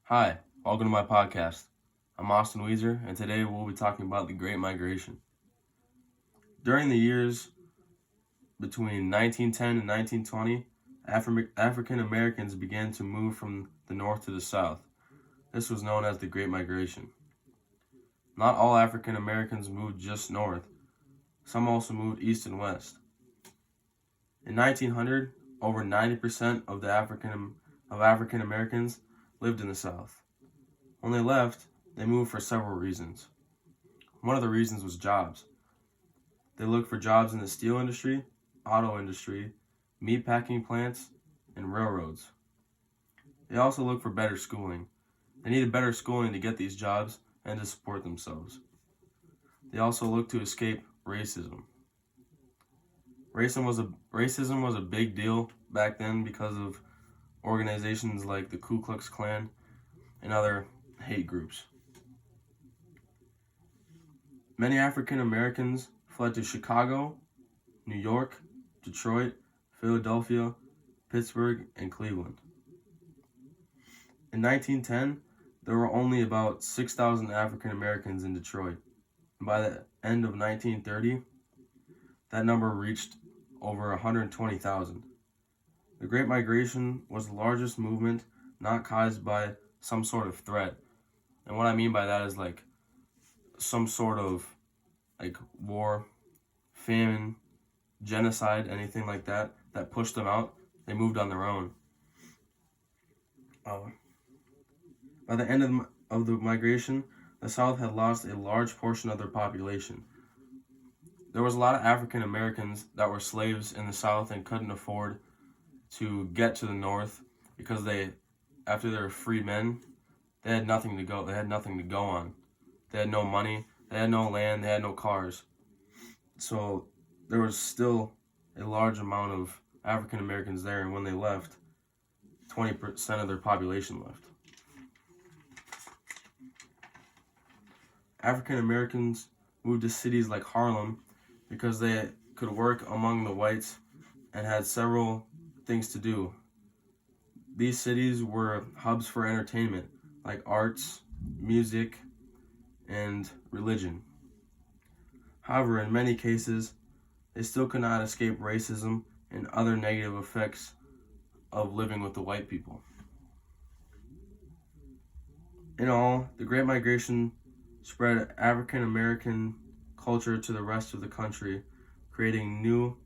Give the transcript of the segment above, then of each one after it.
Hi, welcome to my podcast. I'm Austin Weezer, and today we'll be talking about the Great Migration. During the years between 1910 and 1920, African Americans began to move from the north to the south. This was known as the Great Migration. Not all African Americans moved just north, some also moved east and west. In 1900, over 90% of African Americans lived in the South. When they left, they moved for several reasons. One of the reasons was jobs. They looked for jobs in the steel industry, auto industry, meatpacking plants, and railroads. They also looked for better schooling. They needed better schooling to get these jobs and to support themselves. They also looked to escape racism. Racism was a big deal back then because of organizations like the Ku Klux Klan and other hate groups. Many African Americans fled to Chicago, New York, Detroit, Philadelphia, Pittsburgh, and Cleveland. In 1910, there were only about 6,000 African Americans in Detroit. And by the end of 1930, that number reached over 120,000. The Great Migration was the largest movement not caused by some sort of threat. And what I mean by that is like some sort of like war, famine, genocide, anything like that pushed them out. They moved on their own. By the end of the migration, the South had lost a large portion of their population. There was a lot of African Americans that were slaves in the South and couldn't afford to get to the North because after they were freed men, they had nothing to go. They had nothing to go on. They had no money. They had no land. They had no cars. So there was still a large amount of African Americans there, and when they left, 20% of their population left. African Americans moved to cities like Harlem because they could work among the whites and had several things to do. These cities were hubs for entertainment, like arts, music, and religion. However, in many cases, they still could not escape racism and other negative effects of living with the white people. In all, the Great Migration spread African American culture to the rest of the country, creating new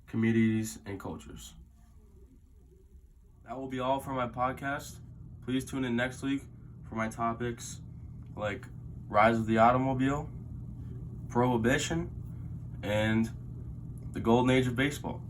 communities and cultures. That will be all for my podcast. Please tune in next week for my topics like rise of the automobile, prohibition, and the golden age of baseball.